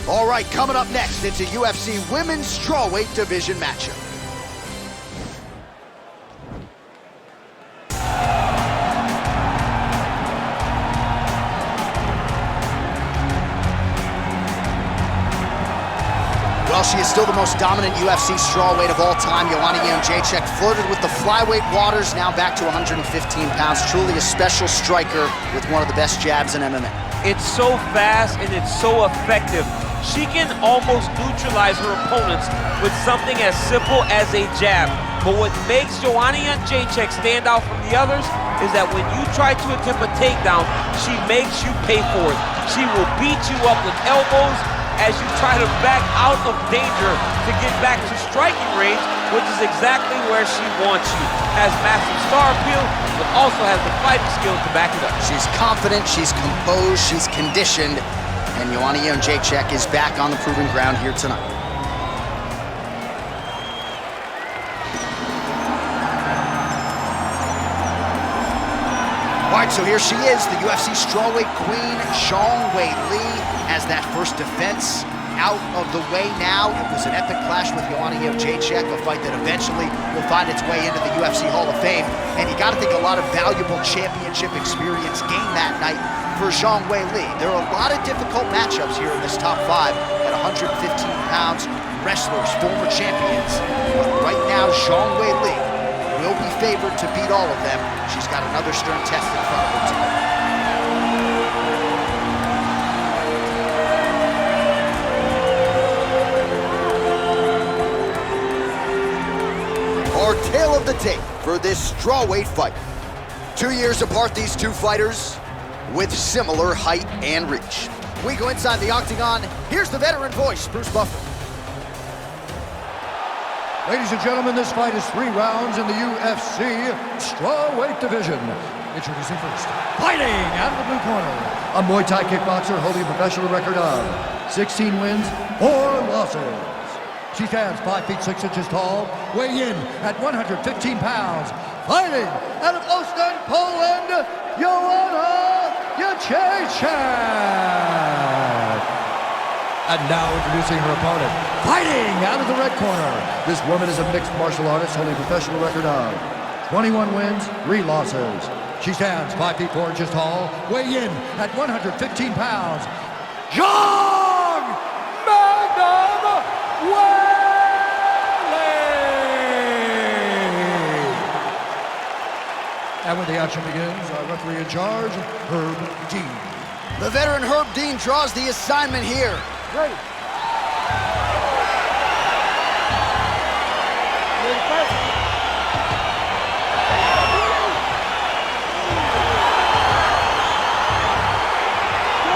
All right, coming up next, it's a UFC Women's Strawweight Division matchup. Well, she is still the most dominant UFC strawweight of all time. Joanna Jędrzejczyk flirted with the flyweight waters, now back to 115 pounds. Truly a special striker with one of the best jabs in MMA. It's so fast and it's so effective. She can almost neutralize her opponents with something as simple as a jab. But what makes Joanna Jędrzejczyk stand out from the others is that when you try to attempt a takedown, she makes you pay for it. She will beat you up with elbows as you try to back out of danger to get back to striking range, which is exactly where she wants you. Has massive star appeal, but also has the fighting skills to back it up. She's confident, she's composed, she's conditioned, and Joanna Jędrzejczyk is back on the proving ground here tonight. All right, so here she is, the UFC strawweight queen, Zhang Weili, has that first defense out of the way now. It was an epic clash with Joanna Jędrzejczyk, a fight that eventually will find its way into the UFC Hall of Fame. And you gotta think a lot of valuable championship experience gained that night for Zhang Weili. There are a lot of difficult matchups here in this top 5 at 115 pounds. Wrestlers, former champions. But right now, Zhang Weili will be favored to beat all of them. She's got another stern test in front of her tonight. Our tale of the tape for this strawweight fight. 2 years apart, these two fighters with similar height and reach. We go inside the octagon. Here's the veteran voice, Bruce Buffer. Ladies and gentlemen, this fight is 3 rounds in the UFC strawweight division. Introducing first, fighting out of the blue corner, a Muay Thai kickboxer holding a professional record of 16 wins, 4 losses. She stands 5 feet 6 inches tall, weighing in at 115 pounds. Fighting out of Ostend, Poland, Joanna Jędrzejczyk. And now introducing her opponent, fighting out of the red corner. This woman is a mixed martial artist holding a professional record of 21 wins, 3 losses. She stands 5 feet 4 inches tall, weighing in at 115 pounds. Zhang Magnum Weili! And when the action begins, our referee in charge, Herb Dean. The veteran Herb Dean draws the assignment here. Ready.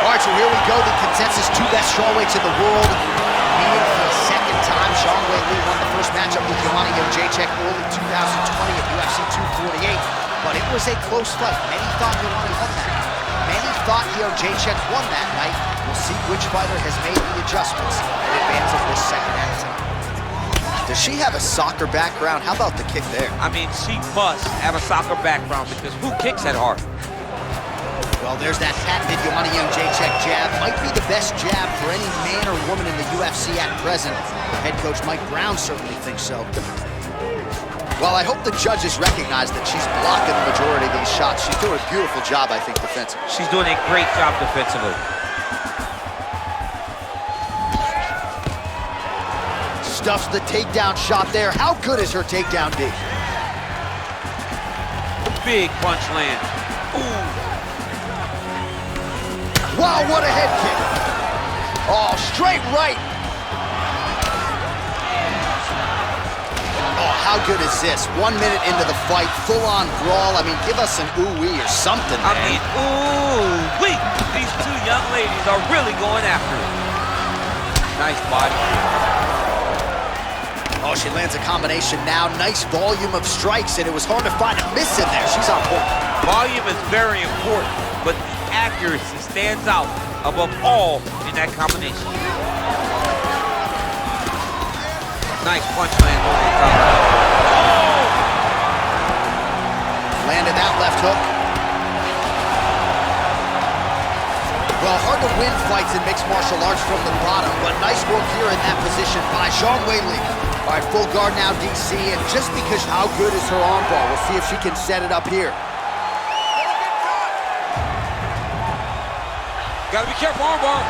All right, so here we go, the consensus 2 best strawweights in the world. Meeting for the second time. Zhang Weili won the first matchup with Joanna Jędrzejczyk early 2020 at UFC 248, but it was a close fight. Many thought Joanna won that. Many thought Jędrzejczyk won that night. We'll see which fighter has made the adjustments in advance of this second act tonight. Does she have a soccer background? How about the kick there? I mean, she must have a soccer background because who kicks that hard? Well, there's that patented Joanna Jędrzejczyk jab. Might be the best jab for any man or woman in the UFC at present. Head coach Mike Brown certainly thinks so. Well, I hope the judges recognize that she's blocking the majority of these shots. She's doing a beautiful job, I think, defensively. She's doing a great job defensively. Stuffs the takedown shot there. How good is her takedown D? Big punch land. Ooh. Wow, what a head kick. Oh, straight right. Oh, how good is this? 1 minute into the fight, full-on brawl. I mean, give us an ooh-wee or something, man. I mean, ooh-wee. These 2 young ladies are really going after it. Nice body. Oh, she lands a combination now. Nice volume of strikes, and it was hard to find a miss in there. She's on point. Volume is very important, but the accuracy stands out above all in that combination. Nice punch land over the top. Oh! Landed that left hook. Well, hard to win fights in mixed martial arts from the bottom, but nice work here in that position by Zhang Weili. All right, full guard now, DC, and just because how good is her armbar, we'll see if she can set it up here. Gotta be careful, armbar.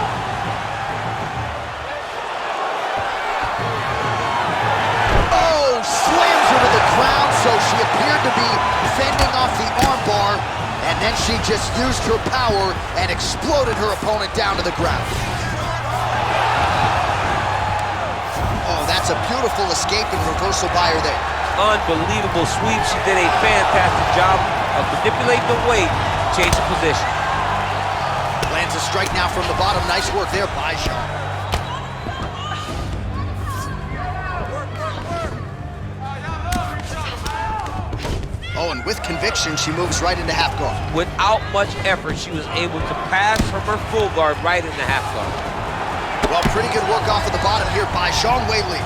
Oh, slams her to the ground, so she appeared to be fending off the armbar, and then she just used her power and exploded her opponent down to the ground. Oh, that's a beautiful escape and reversal by her there. Unbelievable sweep. She did a fantastic job of manipulating the weight, change the position. Lands a strike now from the bottom. Nice work there by Zhang. Oh, and with conviction, she moves right into half guard. Without much effort, she was able to pass from her full guard right into half guard. Well, pretty good work off of the bottom here by Zhang Weili.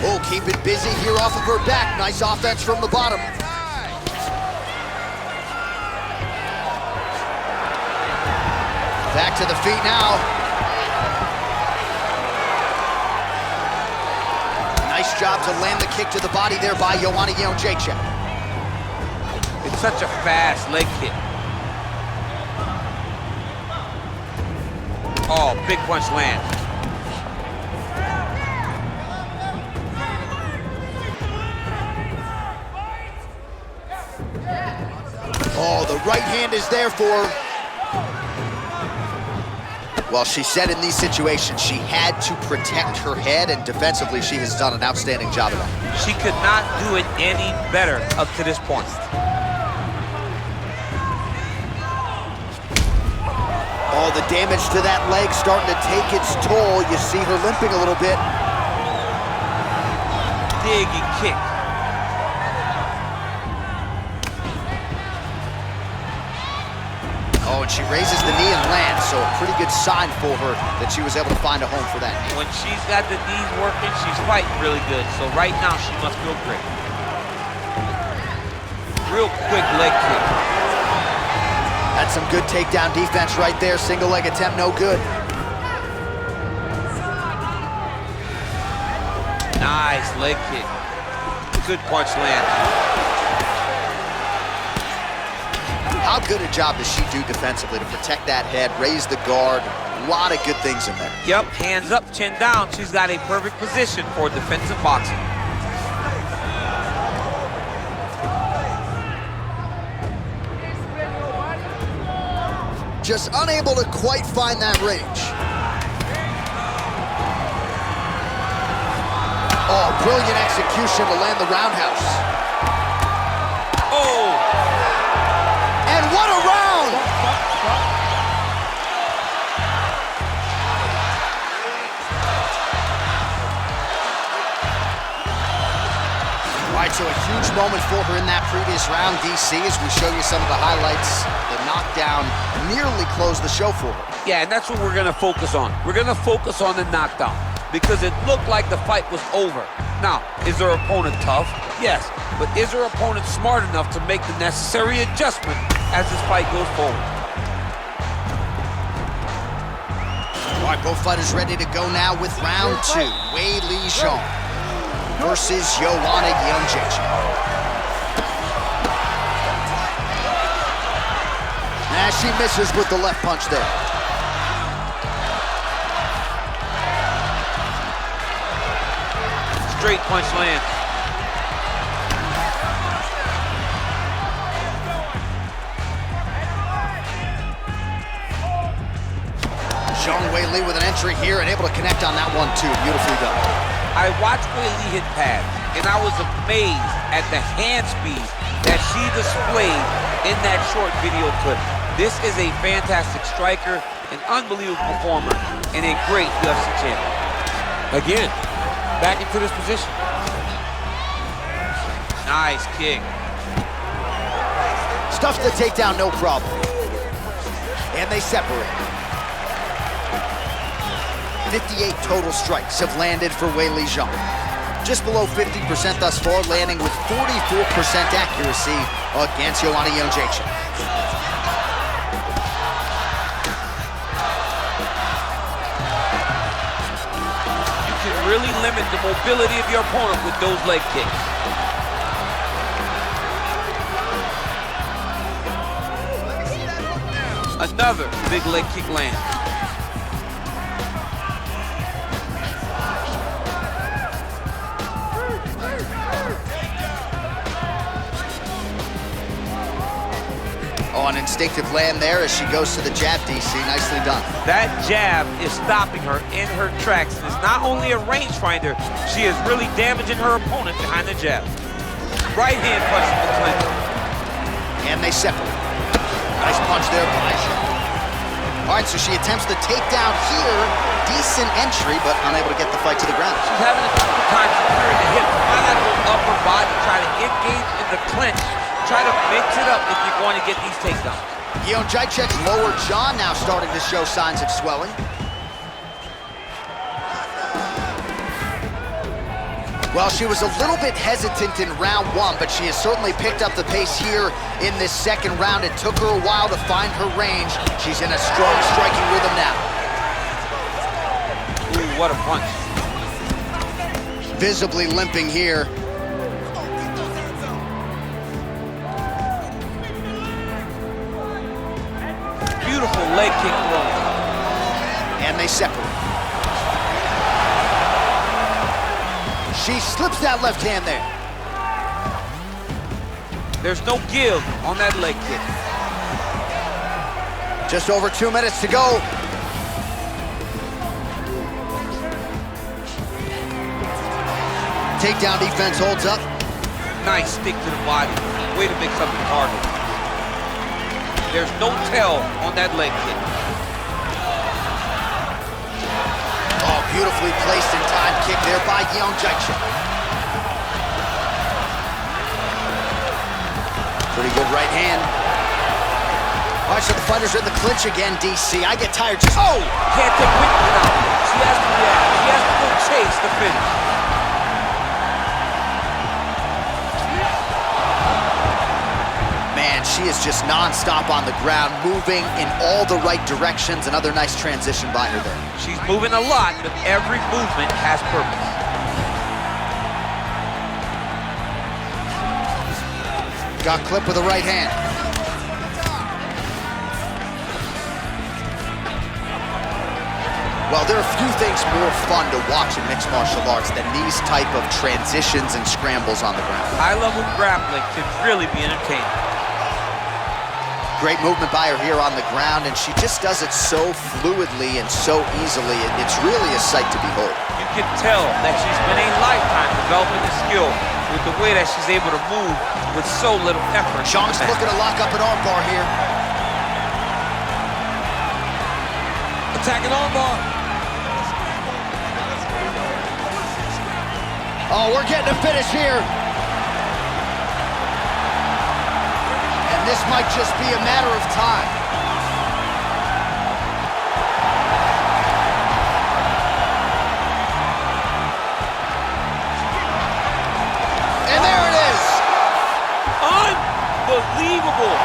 Oh, keep it busy here off of her back. Nice offense from the bottom. Back to the feet now. Nice job to land the kick to the body there by Joanna Jędrzejczyk. It's such a fast leg kick. Oh, big punch land. Oh, the right hand is there for her. Well, she said in these situations she had to protect her head, and defensively she has done an outstanding job of that. She could not do it any better up to this point. Oh, the damage to that leg starting to take its toll. You see her limping a little bit. Digging kick. Oh, and she raises the knee and lands, so a pretty good sign for her that she was able to find a home for that knee. When she's got the knees working, she's fighting really good. So right now, she must feel great. Real quick leg kick. That's some good takedown defense right there. Single leg attempt, no good. Nice leg kick. Good punch land. How good a job does she do defensively to protect that head, raise the guard? A lot of good things in there. Yep, hands up, chin down. She's got a perfect position for defensive boxing. Just unable to quite find that range. Oh, brilliant execution to land the roundhouse. Oh! And what a round! All right, so a huge moment for her in that previous round, DC, as we show you some of the highlights. The knockdown nearly closed the show for her. Yeah, and that's what we're gonna focus on. We're gonna focus on the knockdown because it looked like the fight was over. Now, is her opponent tough? Yes, but is her opponent smart enough to make the necessary adjustment as this fight goes forward? All right, both fighters ready to go now with round two. Weili Zhang versus Joanna Jędrzejczyk. As she misses with the left punch there. Straight punch lands. Zhang Weili with an entry here and able to connect on that one too. Beautifully done. I watched Weili hit pads, and I was amazed at the hand speed that she displayed in that short video clip. This is a fantastic striker, an unbelievable performer, and a great UFC champion. Again, back into this position. Nice kick. Stuffs the takedown, no problem. And they separate. 58 total strikes have landed for Weili Zhang. Just below 50% thus far, landing with 44% accuracy against Joanna Jędrzejczyk. really limit the mobility of your opponent with those leg kicks. Another big leg kick lands. Oh, an instinctive land there as she goes to the jab, DC. Nicely done. That jab is stopping her in her tracks. And it's not only a rangefinder, she is really damaging her opponent behind the jab. Right hand punch from the clinch. And they separate. Nice punch there by Shaw. All right, so she attempts the takedown here. Decent entry, but unable to get the fight to the ground. She's having a difficult time securing the hip. Find that whole upper body, try to engage in the clinch. Try to mix it up if you're going to get these takedowns. Yoan Jacek's lower jaw now starting to show signs of swelling. Well, she was a little bit hesitant in round one, but she has certainly picked up the pace here in this second round. It took her a while to find her range. She's in a strong striking rhythm now. Ooh, what a punch. Visibly limping here. Beautiful leg kick throw. And they separate. She slips that left hand there. There's no give on that leg kick. Just over 2 minutes to go. Takedown defense holds up. Nice stick to the body. Way to mix up the target. There's no tell on that leg kick. Oh, beautifully placed and timed kick there by Yoan Jacek. Pretty good right hand. All right, so the fighters are in the clinch again, DC. I get tired just... Oh! Can't take Whitney now. She has to react. She has to go chase the finish. Man, she is just non-stop on the ground, moving in all the right directions. Another nice transition by her there. She's moving a lot, but every movement has purpose. Got clipped with the right hand. Well, there are few things more fun to watch in mixed martial arts than these type of transitions and scrambles on the ground. High-level grappling can really be entertaining. Great movement by her here on the ground, and she just does it so fluidly and so easily. It's really a sight to behold. You can tell that she's been a lifetime developing the skill with the way that she's able to move with so little effort. Xiong's looking to lock up an armbar here. Attacking armbar. Oh, we're getting a finish here. And this might just be a matter of time. And there it is. Unbelievable.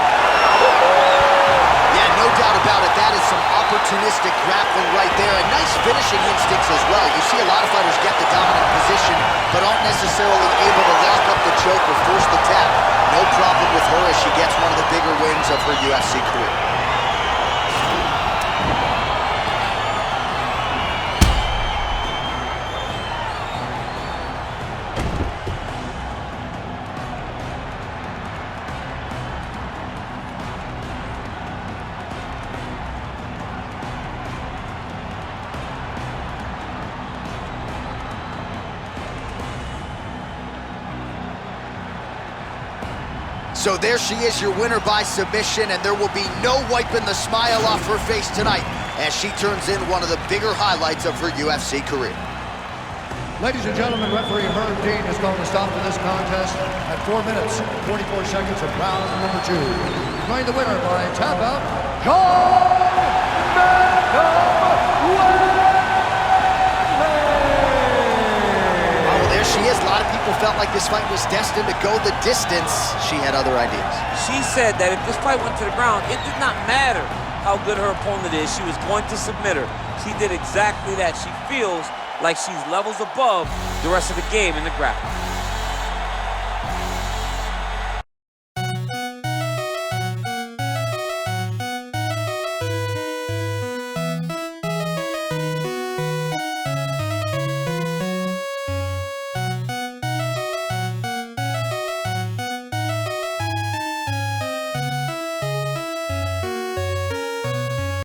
Yeah, no doubt about it. That is some opportunistic grappling right there, and nice finishing instincts as well. You see a lot of fighters get the dominant position, but aren't necessarily able to lock up the choke or force the tap. No problem with her as she gets one of the bigger wins of her UFC career. So there she is, your winner by submission, and there will be no wiping the smile off her face tonight as she turns in one of the bigger highlights of her UFC career. Ladies and gentlemen, referee Herb Dean has called a stop to this contest at 4 minutes, 44 seconds of round number 2. Declaring the winner by tap out, She is. A lot of people felt like this fight was destined to go the distance. She had other ideas. She said that if this fight went to the ground, it did not matter how good her opponent is. She was going to submit her. She did exactly that. She feels like she's levels above the rest of the game in the grappling.